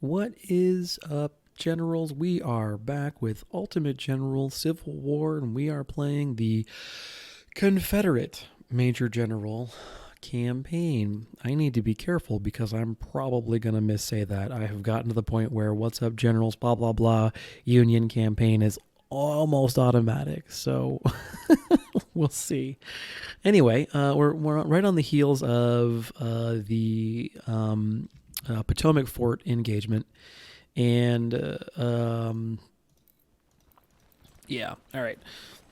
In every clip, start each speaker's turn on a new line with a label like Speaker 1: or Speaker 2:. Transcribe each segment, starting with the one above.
Speaker 1: What is up, generals? We are back with Ultimate General Civil War, and we are playing the Confederate Major General Campaign. I need to be careful because I'm probably going to missay that. I have gotten to the point where what's up, generals, blah, blah, blah, Union Campaign is almost automatic, so we'll see. Anyway, we're right on the heels of the Potomac Fort engagement, and yeah, all right.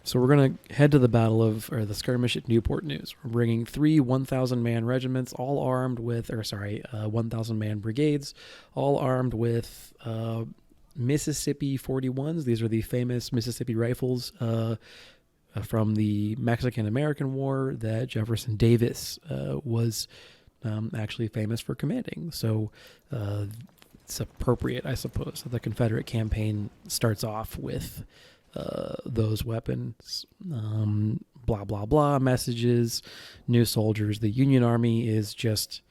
Speaker 1: So we're gonna head to the the skirmish at Newport News. We're bringing three 1,000-man regiments, all armed with, 1,000-man brigades, all armed with Mississippi 41s. These are the famous Mississippi rifles from the Mexican-American War that Jefferson Davis was actually famous for commanding. So it's appropriate, I suppose, that the Confederate campaign starts off with those weapons. Blah, blah, blah, messages, new soldiers. The Union Army is just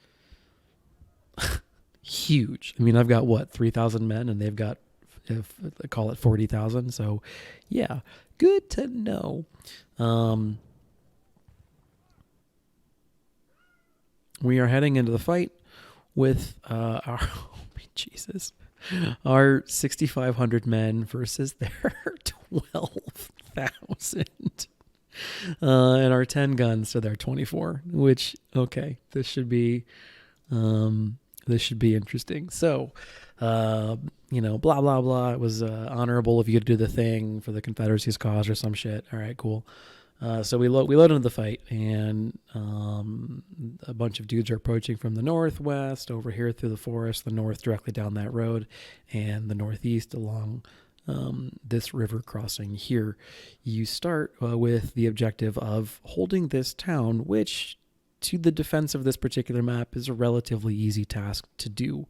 Speaker 1: huge. I mean, I've got, 3,000 men, and they've got, if I call it 40,000. So, yeah, good to know. We are heading into the fight with our 6,500 men versus their 12,000, and our 10 guns to their 24. Which, okay, this should be interesting. So, blah blah blah. It was honorable of you to do the thing for the Confederacy's cause or some shit. All right, cool. So we load into the fight, and a bunch of dudes are approaching from the northwest over here through the forest, the north directly down that road, and the northeast along this river crossing here. You start with the objective of holding this town, which to the defense of this particular map is a relatively easy task to do.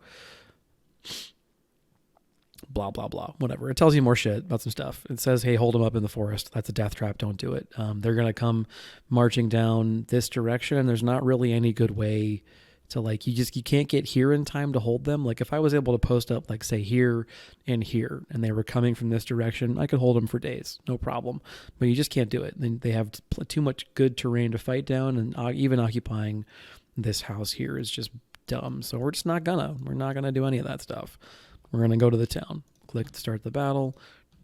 Speaker 1: Blah, blah, blah, whatever. It tells you more shit about some stuff. It says, hey, hold them up in the forest. That's a death trap. Don't do it. They're going to come marching down this direction. There's not really any good way to, you can't get here in time to hold them. Like, if I was able to post up, say, here, and they were coming from this direction, I could hold them for days. No problem. But you just can't do it. They have too much good terrain to fight down, and even occupying this house here is just dumb. So we're not gonna do any of that stuff. We're going to go to the town, click to start the battle,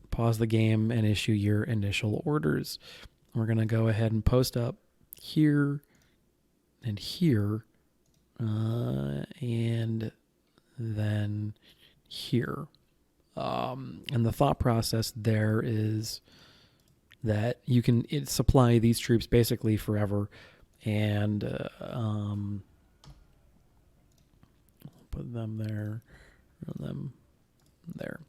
Speaker 1: pause the game, and issue your initial orders. We're going to go ahead and post up here and here, and then here. And the thought process there is that you can supply these troops basically forever, and put them there, and them there.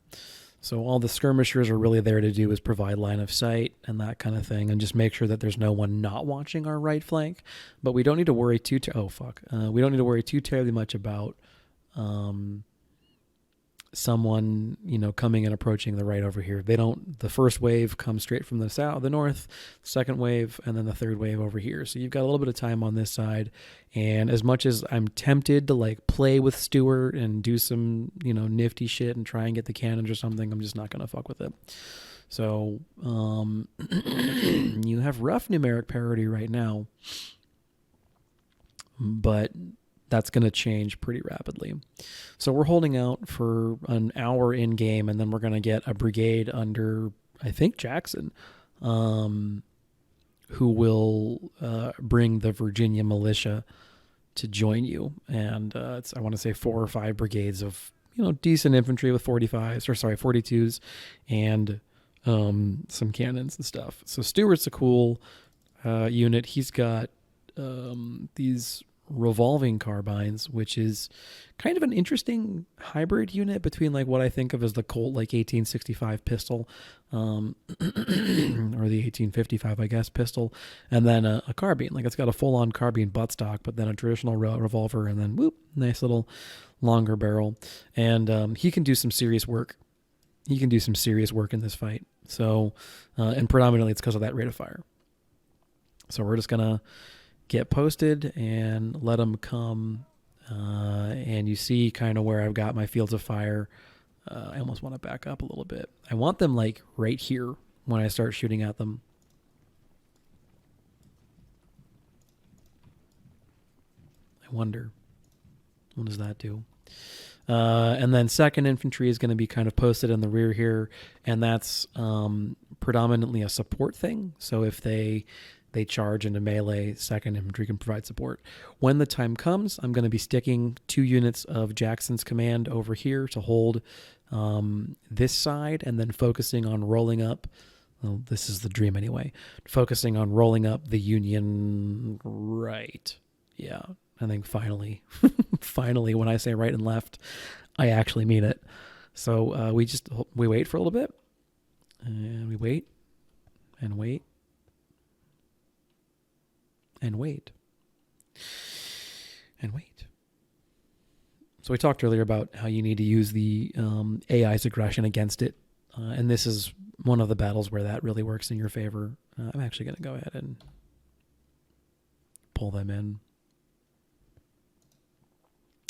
Speaker 1: So all the skirmishers are really there to do is provide line of sight and that kind of thing, and just make sure that there's no one not watching our right flank. But we don't need to worry we don't need to worry too terribly much about someone coming and approaching the right over here. The first wave comes straight from the north, second wave, and then the third wave over here. So you've got a little bit of time on this side, and as much as I'm tempted to play with Stewart and do some nifty shit and try and get the cannons or something, I'm just not gonna fuck with it. So you have rough numeric parity right now, but that's going to change pretty rapidly. So we're holding out for an hour in game, and then we're going to get a brigade under, I think, Jackson, who will bring the Virginia militia to join you. And I want to say 4 or 5 brigades of decent infantry with 42s, and some cannons and stuff. So Stewart's a cool unit. He's got these revolving carbines, which is kind of an interesting hybrid unit between what I think of as the Colt 1865 pistol, or the 1855 I guess pistol, and then a carbine. It's got a full-on carbine buttstock, but then a traditional revolver, and then nice little longer barrel. And he can do some serious work. He can do some serious work in this fight. So, and predominantly it's because of that rate of fire. So we're just gonna get posted and let them come And you see kind of where I've got my fields of fire. I almost want to back up a little bit. I want them like right here when I start shooting at them. I wonder, what does that do? And then 2nd Infantry is going to be kind of posted in the rear here, and that's predominantly a support thing. So if they charge into melee, 2nd Infantry can provide support. When the time comes, I'm going to be sticking 2 units of Jackson's Command over here to hold this side, and then focusing on rolling up. Well, this is the dream anyway. Focusing on rolling up the Union right. Yeah, I think finally, finally, when I say right and left, I actually mean it. So we wait for a little bit, and we wait, and wait, and wait, and wait. So we talked earlier about how you need to use the AI's aggression against it, and this is one of the battles where that really works in your favor. I'm actually going to go ahead and pull them in.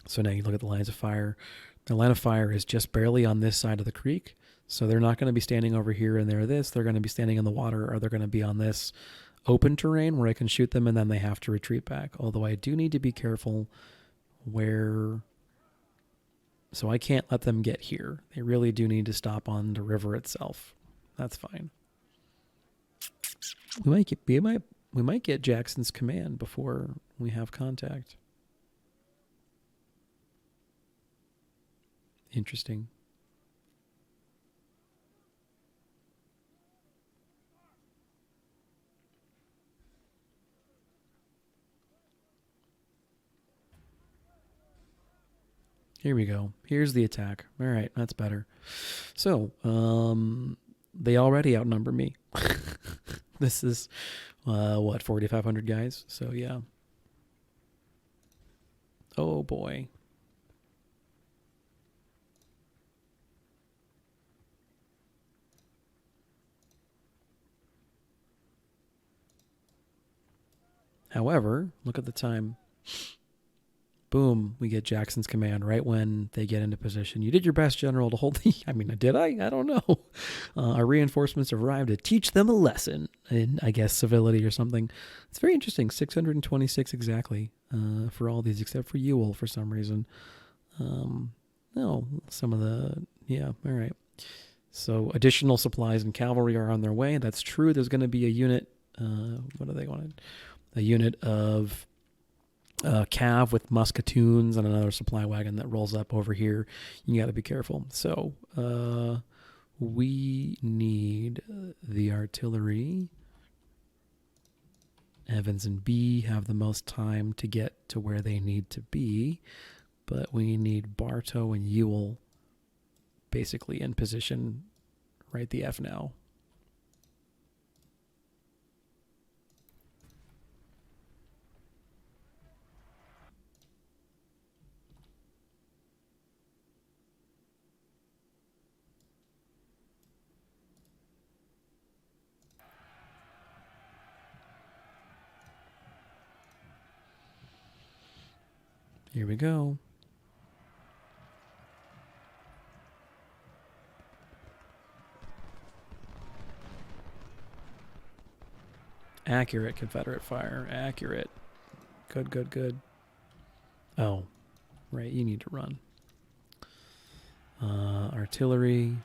Speaker 1: So now you look at the lines of fire. The line of fire is just barely on this side of the creek, so they're not going to be standing over here and there this. They're going to be standing in the water, or they're going to be on this open terrain where I can shoot them, and then they have to retreat back. Although I do need to be careful where... So I can't let them get here. They really do need to stop on the river itself. That's fine. We might get Jackson's Command before we have contact. Interesting. Here we go. Here's the attack. All right, that's better. So, they already outnumber me. This is, 4,500 guys? So, yeah. Oh, boy. However, look at the time. Boom, we get Jackson's Command right when they get into position. You did your best, General, to hold the... I mean, did I? I don't know. Our reinforcements arrived to teach them a lesson in, I guess, civility or something. It's very interesting. 626 exactly for all these, except for Ewell for some reason. No, some of the... Yeah, all right. So additional supplies and cavalry are on their way. That's true. There's going to be a unit... what do they want? A unit of... cav with musketoons and another supply wagon that rolls up over here. You got to be careful. So we need the artillery. Evans and B have the most time to get to where they need to be, but we need Bartow and Ewell basically in position right the F now. Here we go. Accurate Confederate fire. Accurate. Good, good, good. Oh, right. You need to run. Artillery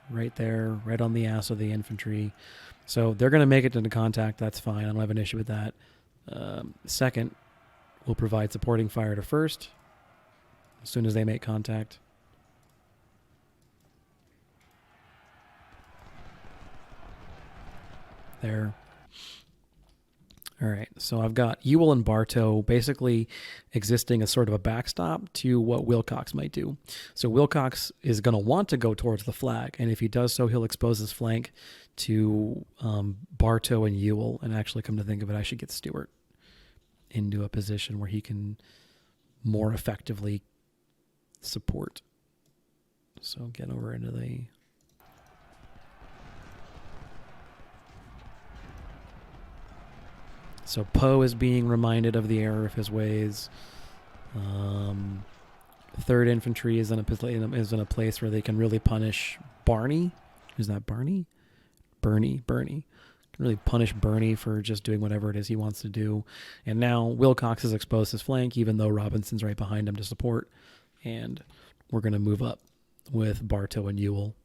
Speaker 1: right there, right on the ass of the infantry. So they're going to make it into contact. That's fine. I don't have an issue with that. Second, we'll provide supporting fire to first as soon as they make contact. There. All right, so I've got Ewell and Bartow basically existing as sort of a backstop to what Wilcox might do. So Wilcox is going to want to go towards the flag, and if he does so, he'll expose his flank to Bartow and Ewell, and actually, come to think of it, I should get Stewart into a position where he can more effectively support. So get over into the... So Poe is being reminded of the error of his ways. Third infantry is in a place where they can really punish Barney. Is that Barney? Bernie. Can really punish Bernie for just doing whatever it is he wants to do. And now Wilcox has exposed his flank, even though Robinson's right behind him to support. And we're going to move up with Bartow and Ewell.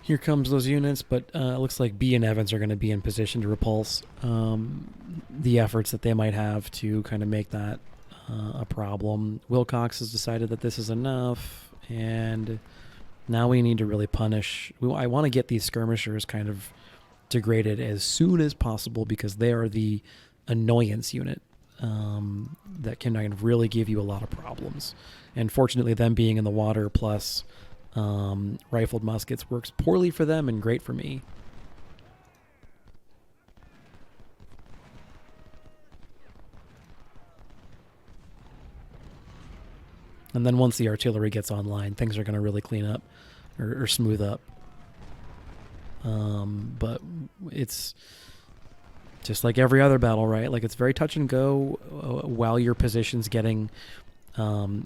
Speaker 1: Here comes those units, but it looks like B and Evans are going to be in position to repulse the efforts that they might have to kind of make that a problem. Wilcox has decided that this is enough, and now we need to really punish. I want to get these skirmishers kind of degraded as soon as possible because they are the annoyance unit that can kind of really give you a lot of problems. And fortunately, them being in the water plus rifled muskets works poorly for them and great for me. And then once the artillery gets online, things are going to really clean up or smooth up. But it's just like every other battle, right? Like it's very touch and go while your position's getting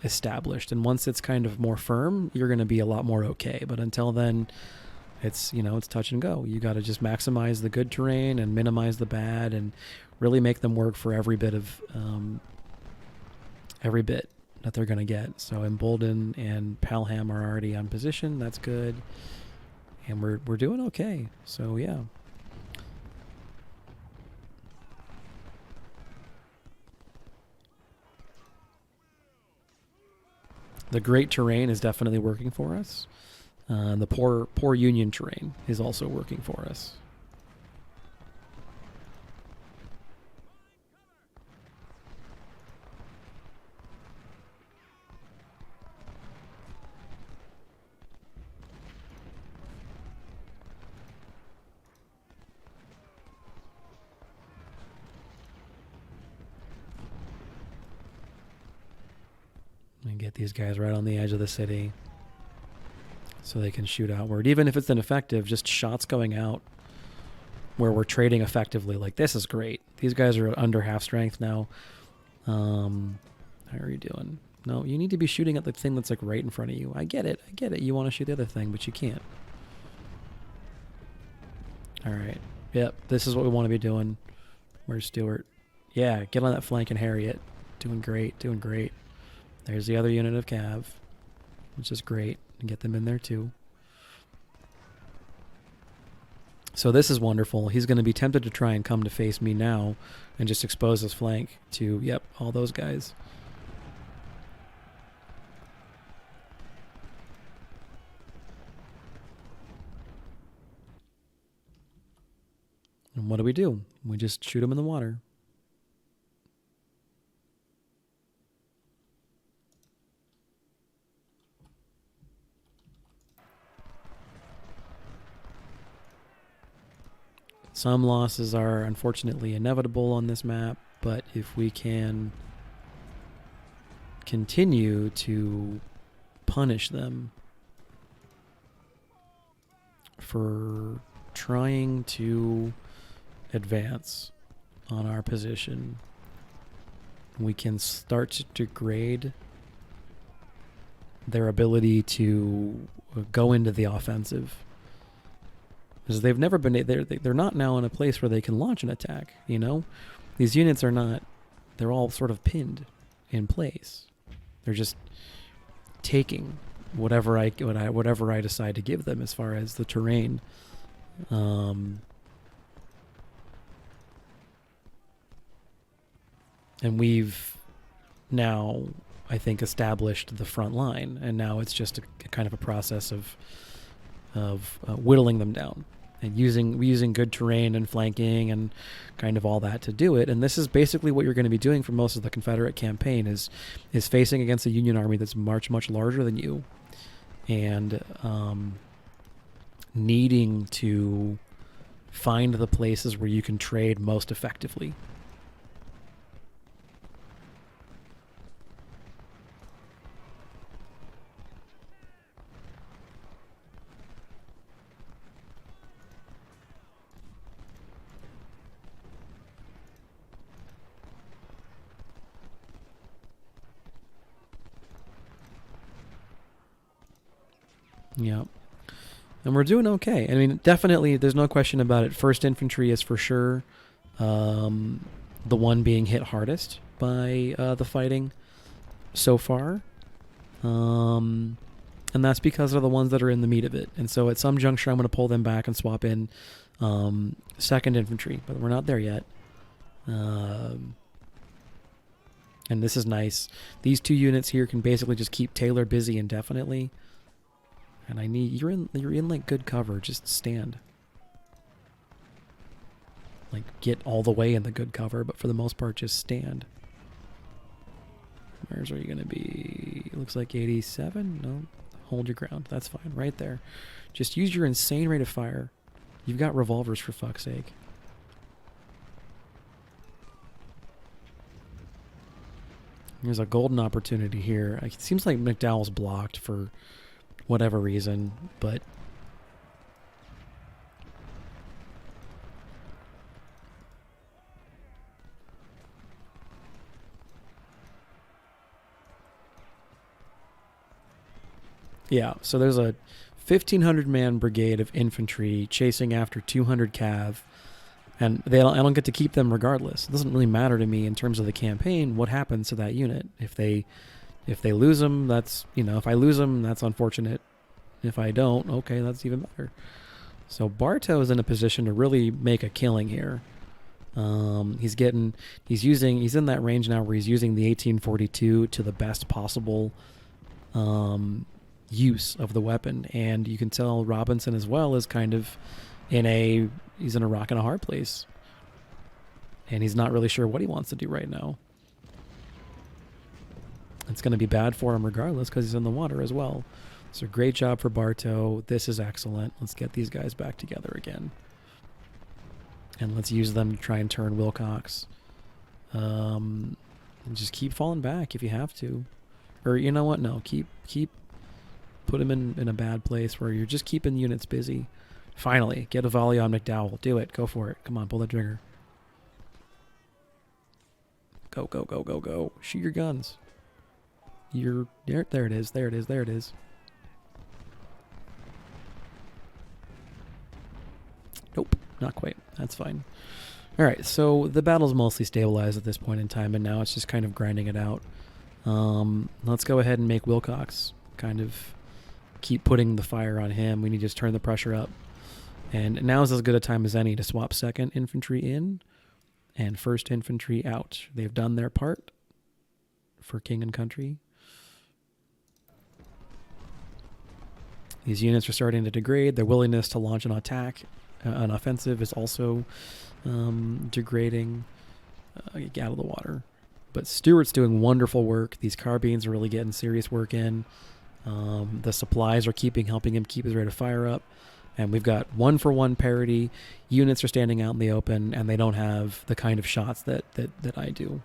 Speaker 1: established, and once it's kind of more firm, you're going to be a lot more okay. But until then, it's it's touch and go. You got to just maximize the good terrain and minimize the bad, and really make them work for every bit that they're going to get. So Embolden and Pelham are already on position. That's good, and we're doing okay. So yeah. The great terrain is definitely working for us. The poor Union terrain is also working for us. And get these guys right on the edge of the city so they can shoot outward. Even if it's ineffective, just shots going out where we're trading effectively. Like, this is great. These guys are under half strength now. How are you doing? No, you need to be shooting at the thing that's like right in front of you. I get it. You want to shoot the other thing, but you can't. All right. Yep, this is what we want to be doing. Where's Stewart? Yeah, get on that flank and harry it. Doing great. There's the other unit of Cav, which is great. And get them in there too. So this is wonderful. He's going to be tempted to try and come to face me now and just expose his flank to, yep, all those guys. And what do? We just shoot him in the water. Some losses are unfortunately inevitable on this map, but if we can continue to punish them for trying to advance on our position, we can start to degrade their ability to go into the offensive. Because they've never been, they're not now in a place where they can launch an attack, These units are not, they're all sort of pinned in place. They're just taking whatever I decide to give them as far as the terrain. And we've now, I think, established the front line, and now it's just a kind of a process of whittling them down. and using good terrain and flanking and kind of all that to do it. And this is basically what you're going to be doing for most of the Confederate campaign is facing against a Union army that's much larger than you, and needing to find the places where you can trade most effectively. Yeah. And we're doing okay. I mean, definitely, there's no question about it. First infantry is for sure the one being hit hardest by the fighting so far. And that's because they're the ones that are in the meat of it. And so at some juncture, I'm going to pull them back and swap in second infantry. But we're not there yet. And this is nice. These two units here can basically just keep Taylor busy indefinitely. And I need you're in like good cover. Just stand. Like get all the way in the good cover, but for the most part, just stand. Where's are you gonna be? Looks like 87. No, hold your ground. That's fine. Right there. Just use your insane rate of fire. You've got revolvers for fuck's sake. There's a golden opportunity here. It seems like McDowell's blocked for whatever reason, but yeah, so there's a 1,500 man brigade of infantry chasing after 200 cav, and I don't get to keep them regardless. It doesn't really matter to me in terms of the campaign what happens to that unit. If they lose them, that's, if I lose them, that's unfortunate. If I don't, okay, that's even better. So Bartow is in a position to really make a killing here. He's in that range now where he's using the 1842 to the best possible use of the weapon. And you can tell Robinson as well is kind of he's in a rock and a hard place. And he's not really sure what he wants to do right now. It's going to be bad for him regardless because he's in the water as well. So great job for Bartow. This is excellent. Let's get these guys back together again. And let's use them to try and turn Wilcox. And just keep falling back if you have to. Or you know what? No, keep put him in a bad place where you're just keeping units busy. Finally, get a volley on McDowell. Do it. Go for it. Come on, pull the trigger. Go, go, go, go, go. Shoot your guns. There it is. There it is. There it is. Nope, not quite. That's fine. All right, so the battle's mostly stabilized at this point in time, and now it's just kind of grinding it out. Let's go ahead and make Wilcox kind of keep putting the fire on him. We need to just turn the pressure up. And now is as good a time as any to swap second infantry in and first infantry out. They've done their part for king and country. These units are starting to degrade. Their willingness to launch an attack, an offensive, is also degrading. Get out of the water. But Stewart's doing wonderful work. These carbines are really getting serious work in. The supplies are helping him keep his rate of fire up. And we've got 1-for-1 parity. Units are standing out in the open, and they don't have the kind of shots that I do.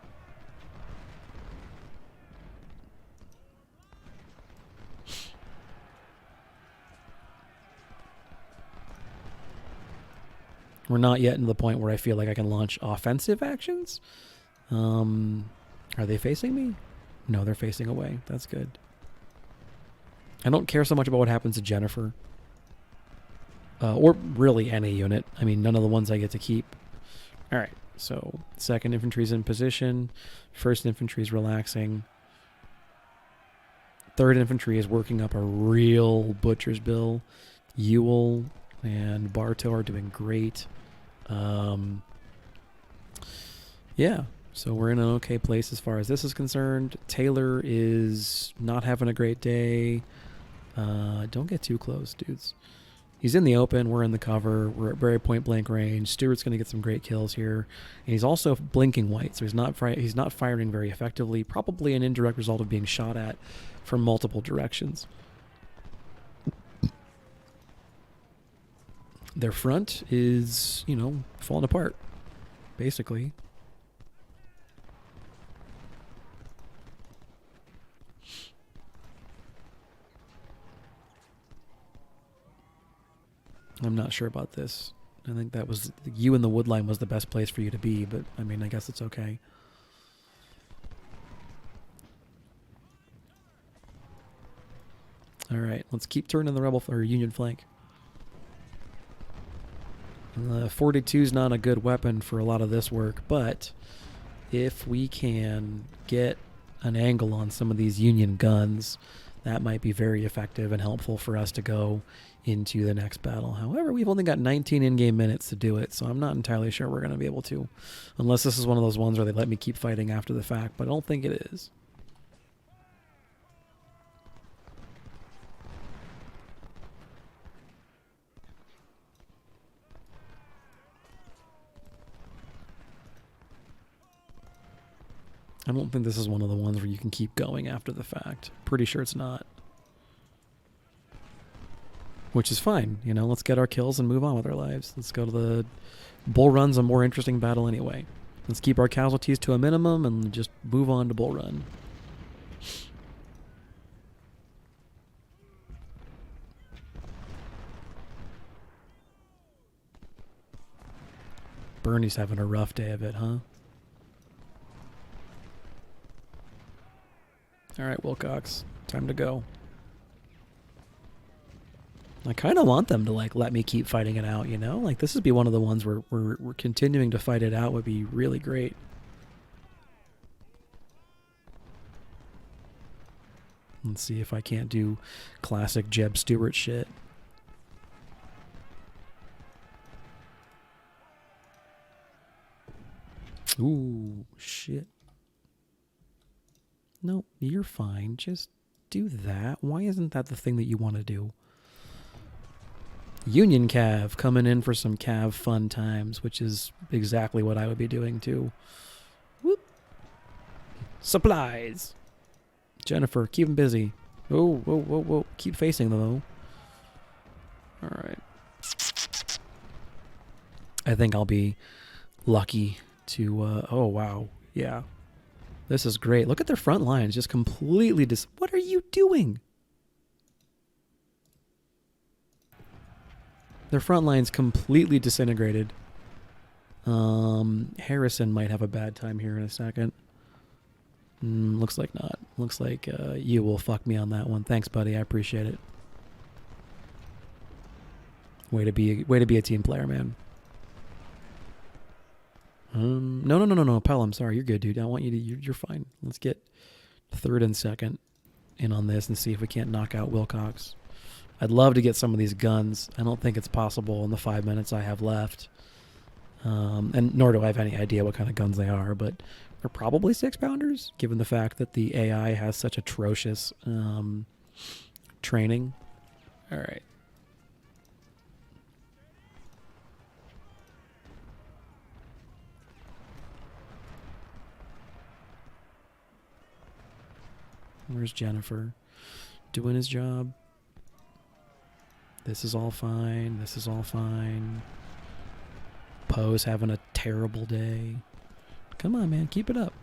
Speaker 1: We're not yet to the point where I feel like I can launch offensive actions. Are they facing me? No, they're facing away. That's good. I don't care so much about what happens to Jennifer. Or really any unit. I mean, none of the ones I get to keep. All right, so second infantry's in position. First infantry's relaxing. Third infantry is working up a real butcher's bill. Ewell and Bartow are doing great. Yeah, so we're in an okay place as far as this is concerned. Taylor is not having a great day. Don't get too close, dudes. He's in the open. We're in the cover. We're at very point blank range. Stewart's going to get some great kills here, and he's also blinking white, so he's not firing very effectively. Probably an indirect result of being shot at from multiple directions. Their front is, falling apart, basically. I'm not sure about this. I think that was you in the wood line was the best place for you to be, but I mean, I guess it's okay. All right, let's keep turning the rebel or Union flank. 42 is not a good weapon for a lot of this work, but if we can get an angle on some of these Union guns, that might be very effective and helpful for us to go into the next battle. However, we've only got 19 in-game minutes to do it, so I'm not entirely sure we're going to be able to, unless this is one of those ones where they let me keep fighting after the fact, but I don't think it is. I don't think this is one of the ones where you can keep going after the fact. Pretty sure it's not. Which is fine. Let's get our kills and move on with our lives. Let's go to the... Bull Run's a more interesting battle anyway. Let's keep our casualties to a minimum and just move on to Bull Run. Bernie's having a rough day of it, huh? All right, Wilcox, time to go. I kind of want them to let me keep fighting it out, this would be one of the ones where we're continuing to fight it out would be really great. Let's see if I can't do classic Jeb Stewart shit. Ooh, shit. No, you're fine. Just do that. Why isn't that the thing that you want to do? Union Cav coming in for some Cav fun times, which is exactly what I would be doing too. Whoop. Supplies. Jennifer, keep them busy. Oh, whoa, whoa, whoa. Keep facing them, though. All right. I think I'll be lucky to... oh, wow. Yeah. This is great. Look at their front lines. Just completely... What are you doing? Their front line's completely disintegrated. Harrison might have a bad time here in a second. Looks like not. Looks like you will fuck me on that one. Thanks, buddy. I appreciate it. Way to be a team player, man. No, Pell, I'm sorry. You're good, dude. I want you to... You're fine. Let's get third and second in on this and see if we can't knock out Wilcox. I'd love to get some of these guns. I don't think it's possible in the 5 minutes I have left. And nor do I have any idea what kind of guns they are, but they're probably 6-pounders, given the fact that the AI has such atrocious training. All right. Where's Jennifer? Doing his job. This is all fine. This is all fine. Poe's having a terrible day. Come on, man. Keep it up.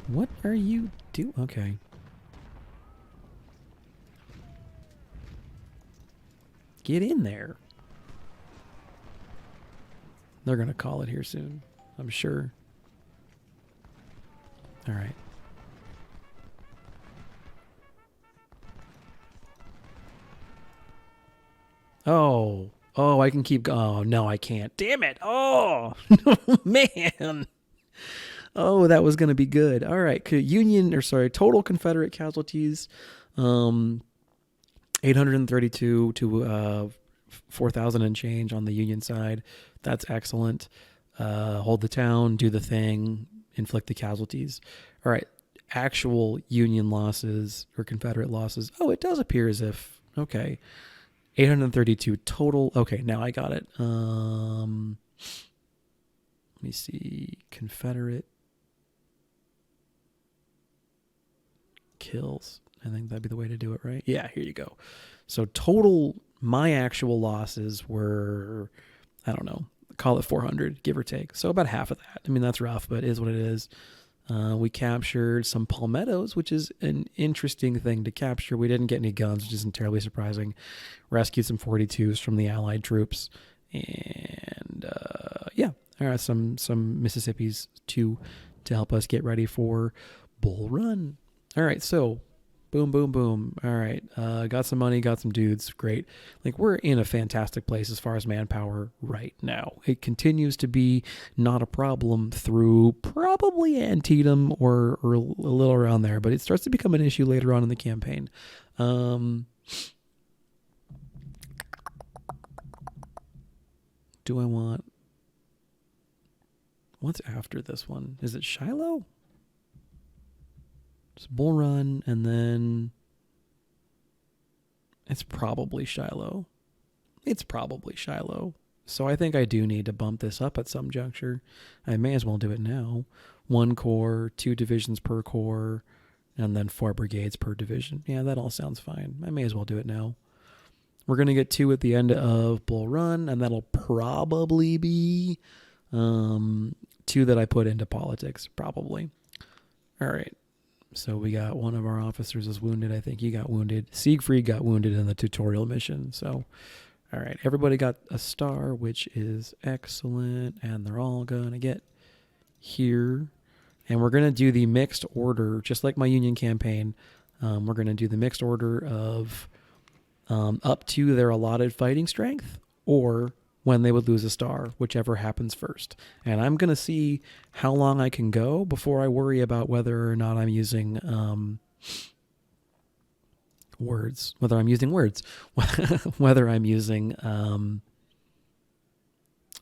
Speaker 1: What are you doing? Okay. Get in there. They're going to call it here soon, I'm sure. All right. Oh, I can keep going. Oh, no, I can't. Damn it. Oh, man. Oh, that was going to be good. All right. Total Confederate casualties, 832 to 4,000 and change on the Union side. That's excellent. Hold the town, do the thing, inflict the casualties. All right. actual Union losses or Confederate losses. Oh, it does appear as if, okay, 832 total. Okay, now I got it. Let me see. Confederate kills. I think that'd be the way to do it, right? Yeah, here you go. So total, my actual losses were, I don't know, call it 400, give or take. So about half of that. I mean, that's rough, but it is what it is. We captured some palmettos, which is an interesting thing to capture. We didn't get any guns, which isn't terribly surprising. Rescued some 42s from the Allied troops. And yeah, there are some Mississippis too to help us get ready for Bull Run. All right, so boom, boom, boom. All right, got some money, got some dudes. Great. Like, we're in a fantastic place as far as manpower right now. It continues to be not a problem through probably Antietam or a little around there, but it starts to become an issue later on in the campaign. Do I want... What's after this one? Is it Shiloh? It's Bull Run, and then it's probably Shiloh. It's probably Shiloh. So I think I do need to bump this up at some juncture. I may as well do it now. 1 corps, 2 divisions per corps, and then 4 brigades per division. Yeah, that all sounds fine. I may as well do it now. We're going to get 2 at the end of Bull Run, and that'll probably be 2 that I put into politics, probably. All right. So we got one of our officers is wounded. I think he got wounded. Siegfried got wounded in the tutorial mission. So, all right. Everybody got a star, which is excellent. And they're all going to get here. And we're going to do the mixed order, just like my Union campaign. We're going to do the mixed order of up to their allotted fighting strength or when they would lose a star, whichever happens first. And I'm going to see how long I can go before I worry about whether or not I'm using words, whether I'm using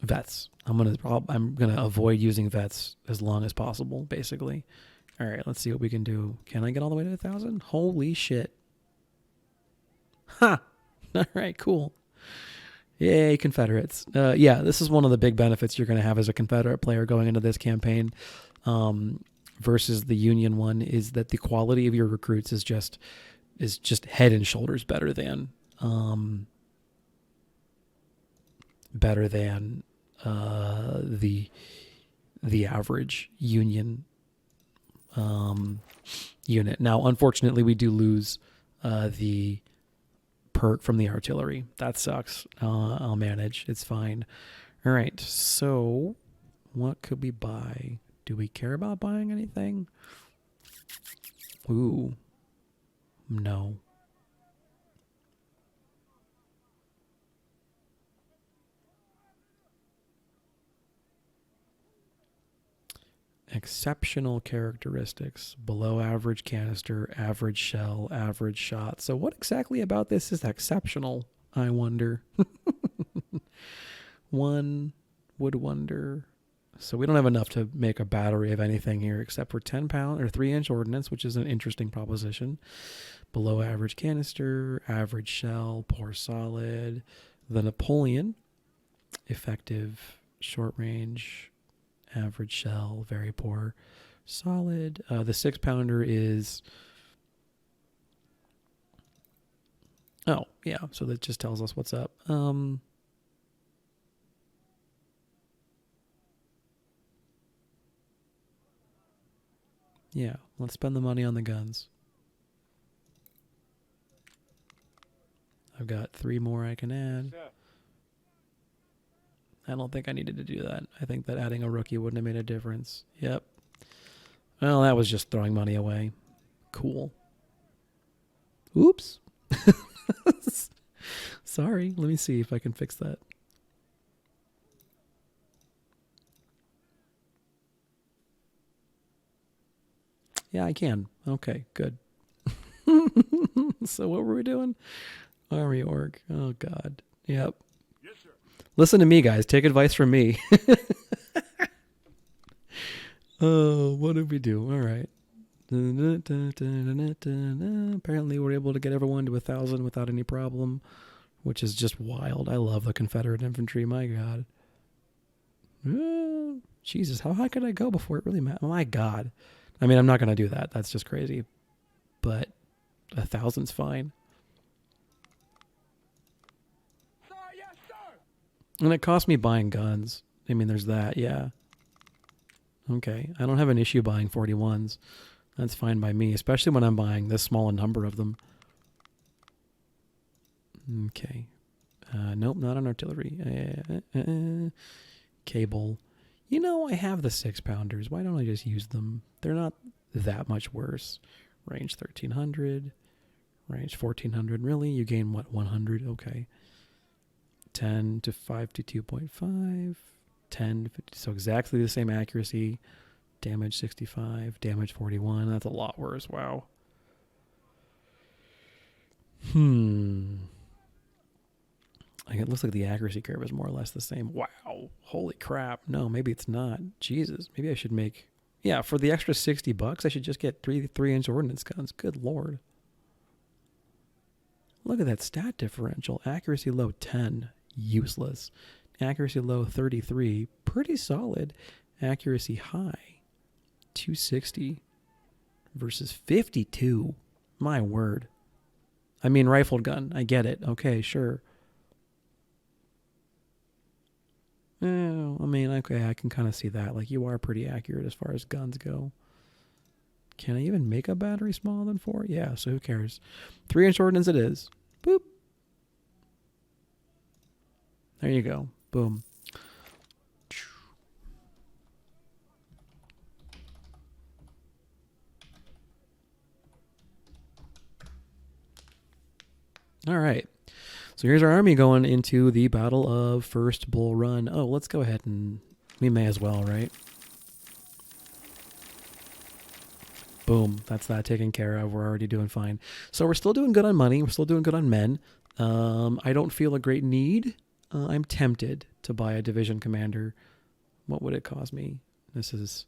Speaker 1: vets. I'm going to avoid using vets as long as possible, basically. All right, let's see what we can do. Can I get all the way to 1,000? Holy shit. Ha! All right, cool. Yay, Confederates. Yeah, this is one of the big benefits you're going to have as a Confederate player going into this campaign versus the Union one, is that the quality of your recruits is just head and shoulders better than the average Union unit. Now, unfortunately, we do lose the perk from the artillery. That sucks. I'll manage. It's fine. All right. So what could we buy? Do we care about buying anything? Ooh. No. Exceptional characteristics: below average canister, average shell, average shot. So what exactly about this is exceptional, I wonder? One would wonder. So we don't have enough to make a battery of anything here except for 10-pound or 3-inch ordnance, which is an interesting proposition. Below average canister, average shell, poor solid. The Napoleon, effective short range, average shell, very poor solid. The 6-pounder is... Oh, yeah. So that just tells us what's up. Yeah, let's spend the money on the guns. I've got 3 more I can add. I don't think I needed to do that. I think that adding a rookie wouldn't have made a difference. Yep. Well, that was just throwing money away. Cool. Oops. Sorry. Let me see if I can fix that. Yeah, I can. Okay, good. So what were we doing? Army org. Oh, God. Yep. Yes, sir. Listen to me, guys. Take advice from me. Oh, what did we do? All right. Apparently we're able to get everyone to 1,000 without any problem, which is just wild. I love the Confederate infantry. My God. Jesus, how high could I go before it really mattered? My God. I mean, I'm not going to do that. That's just crazy. But 1,000's fine.
Speaker 2: Sir, yes, sir.
Speaker 1: And it cost me buying guns. I mean, there's that, yeah. Okay, I don't have an issue buying 41s. That's fine by me, especially when I'm buying this small a number of them. Okay. Nope, not an artillery. Cable. You know, I have the 6-pounders. Why don't I just use them? They're not that much worse. Range 1,300. Range 1,400. Really? You gain, what, 100? Okay. 10 to 5 to 2.5. 10 to 50. So exactly the same accuracy. Damage 65. Damage 41. That's a lot worse. Wow. It looks like the accuracy curve is more or less the same. Wow. Holy crap. No, maybe it's not. Jesus. Maybe I should make... Yeah, for the extra $60, I should just get 3-inch ordnance guns. Good Lord. Look at that stat differential. Accuracy low 10. Useless. Accuracy low 33. Pretty solid. Accuracy high 260 versus 52. My word. I mean, rifled gun. I get it. Okay, sure. Oh, I mean, okay, I can kind of see that. Like, you are pretty accurate as far as guns go. Can I even make a battery smaller than 4? Yeah, so who cares? 3-inch ordnance it is. Boop. There you go. Boom. All right. So here's our army going into the Battle of First Bull Run. Oh, let's go ahead and... We may as well, right? Boom. That's that taken care of. We're already doing fine. So we're still doing good on money. We're still doing good on men. I don't feel a great need. I'm tempted to buy a division commander. What would it cost me? This is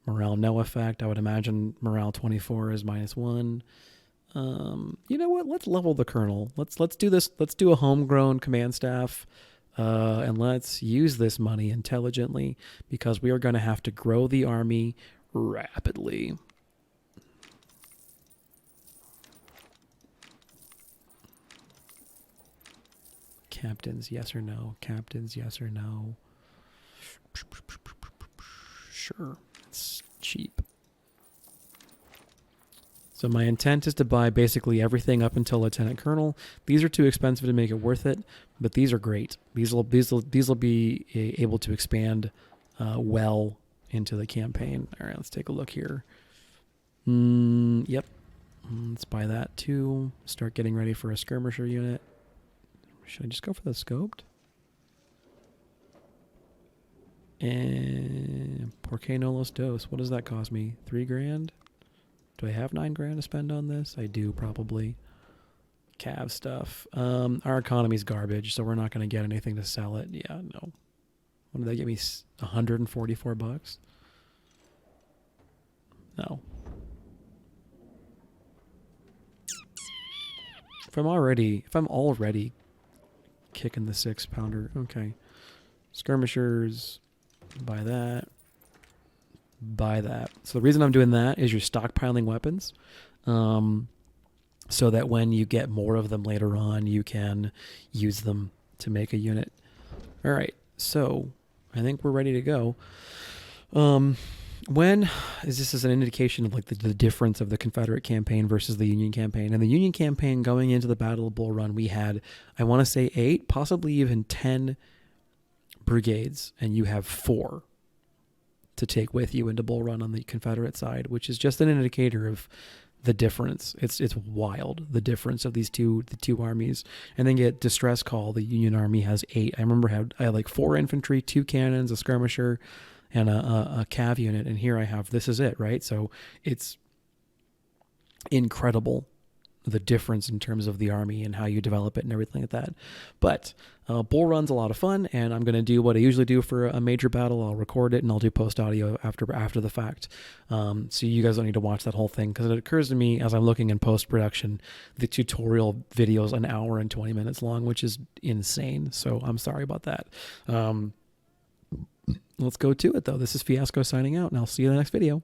Speaker 1: morale no effect. I would imagine morale 24 is -1. You know what? Let's level the colonel. Let's do this. Let's do a homegrown command staff, and let's use this money intelligently because we are going to have to grow the army rapidly. Captains, yes or no? Captains, yes or no? Sure, it's cheap. So my intent is to buy basically everything up until Lieutenant Colonel. These are too expensive to make it worth it, but these are great. These will be able to expand well into the campaign. All right, let's take a look here. Yep, let's buy that too. Start getting ready for a skirmisher unit. Should I just go for the scoped? And Por qué no los dos? What does that cost me? $3,000? Do I have $9,000 to spend on this? I do, probably. Cav stuff. Our economy's garbage, so we're not going to get anything to sell it. Yeah, no. What did that get me? $144? No. If I'm already kicking the 6-pounder, okay. Skirmishers, buy that. Buy that. So the reason I'm doing that is you're stockpiling weapons, so that when you get more of them later on, you can use them to make a unit. All right, so I think we're ready to go. When is this is an indication of like the difference of the Confederate campaign versus the Union campaign. And the Union campaign going into the Battle of Bull Run, we had, I want to say 8, possibly even 10 brigades, and you have 4 to take with you into Bull Run on the Confederate side, which is just an indicator of the difference. It's wild, the difference of the two armies. And then get distress call. The Union Army has 8. I remember I had like 4 infantry, 2 cannons, a skirmisher, and a cav unit. And here I have, this is it, right? So it's incredible the difference in terms of the army and how you develop it and everything like that. But Bull Run's a lot of fun, and I'm going to do what I usually do for a major battle. I'll record it and I'll do post audio after the fact. So you guys don't need to watch that whole thing, because it occurs to me as I'm looking in post production, the tutorial video is an hour and 20 minutes long, which is insane. So I'm sorry about that. Let's go to it though. This is Fiasco signing out, and I'll see you in the next video.